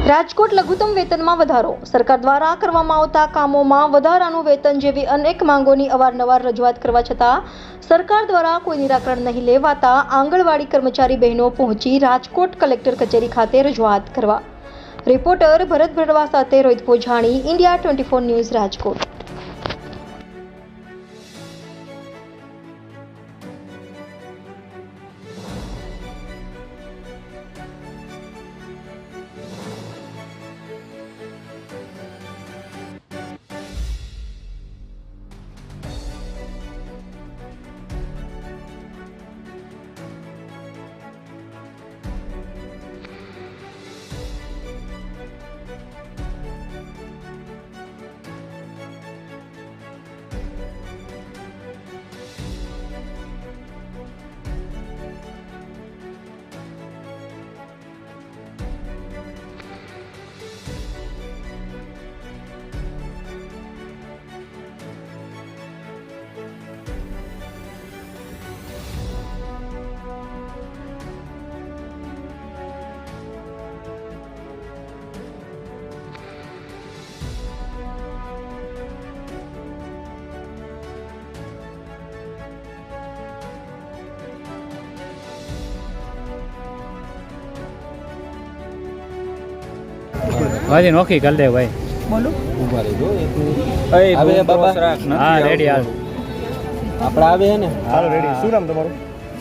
રાજકોટ લઘુત્તમ વેતનમાં વધારો. સરકાર દ્વારા કરવામાં આવતા કામોમાં વધારાનું વેતન જેવી અનેક માંગોની અવારનવાર રજૂઆત કરવા છતાં સરકાર દ્વારા કોઈ નિરાકરણ નહીં લેવાતા આંગણવાડી કર્મચારી બહેનો પહોંચી રાજકોટ કલેક્ટર કચેરી ખાતે રજૂઆત કરવા. રિપોર્ટર ભરત ભરવા સાથે રોહિત પોજાણી, ઇન્ડિયા 24 ન્યૂઝ, રાજકોટ. ભાઈ નોખી કરી દે ભાઈ. બોલો ઉભા રહેજો આવે બાબા. હા રેડી હાલ આપણે આવે ને. હાલો રેડી. શું નામ તમારું?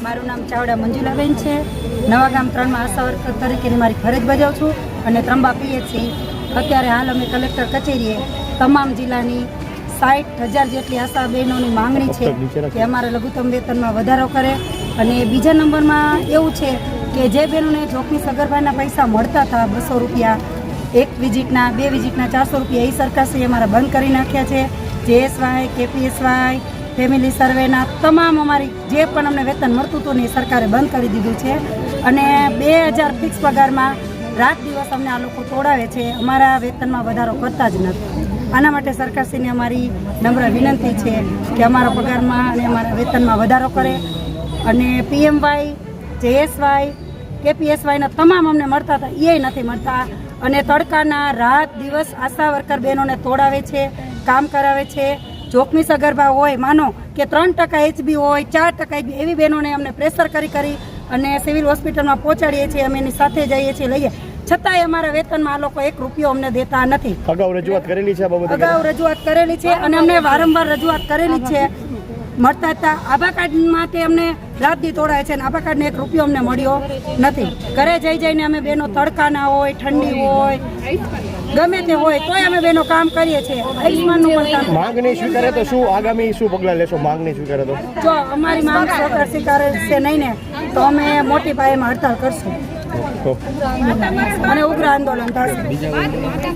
મારું નામ ચાવડા મંજુલાબેન છે. નવાગામ 3માં આશા વર્કર તરીકેની મારી ફરજ બજાવું છું અને ત્રંબા પીએચસી. અત્યારે હાલ અમે કલેક્ટર કચેરીએ તમામ જિલ્લાની 60,000 જેટલી આશા બહેનોની માંગણી છે કે અમારા લઘુત્તમ વેતનમાં વધારો કરે. અને બીજા નંબરમાં એવું છે કે જે બહેનોને જોખમી સગર્ભાના પૈસા મળતા હતા 200 રૂપિયા એક વિઝિટના, 2 વિઝિટના 400 રૂપિયા, એ સરકારશ્રીએ અમારા બંધ કરી નાખ્યા છે. જેએસવાય, કેપીએસવાય, ફેમિલી સર્વેના તમામ અમારી જે પણ અમને વેતન મળતું હતું ને એ સરકારે બંધ કરી દીધું છે. અને 2000 ફિક્સ પગારમાં રાત દિવસ અમને આ લોકો તોડાવે છે, અમારા વેતનમાં વધારો કરતા જ નથી. આના માટે સરકારશ્રીને અમારી નમ્ર વિનંતી છે કે અમારા પગારમાં અને અમારા વેતનમાં વધારો કરે. અને પીએમવાય, જેએસવાય, કેપીએસવાયના તમામ અમને મળતા હતા એ નથી મળતા. અને તડકાના રાત દિવસ આશા વર્કર બહેનોને તોડાવે છે, કામ કરાવે છે. જોખમી સગર્ભા હોય, માનો કે 3% HB હોય, 4% HB, એવી બહેનોને અમને પ્રેશર કરી અને સિવિલ હોસ્પિટલમાં પહોંચાડીએ છીએ. અમે એની સાથે જઈએ છીએ, લઈએ, છતાંય અમારા વેતનમાં આ લોકો 1 રૂપિયો અમને દેતા નથી. અગાઉ રજૂઆત કરેલી છે? અગાઉ રજૂઆત કરેલી છે અને અમને વારંવાર રજૂઆત કરેલી છે. મળતા હતા આભા કાર્ડ માટે અમને રાત દી તોડાય છે અને આભા કાર્ડને 1 રૂપિયો અમને મળ્યો નથી. ઘરે જઈને અમે બહેનો તડકાના હોય, ઠંડી હોય, ગમે તે હોય તોય અમે બહેનો કામ કરીએ છીએ. આયુષ્માનનું પણ કામ. માંગ નહીં સ્વીકારે તો શું આગામી શું પગલાં લેશો? માંગ નહીં સ્વીકારે તો? જો અમારી માંગ સરકાર સ્વીકારે છે નહીં ને તો અમે મોટી પાયેમાં હડતાલ કરશું અને ઉગ્ર આંદોલન થશે.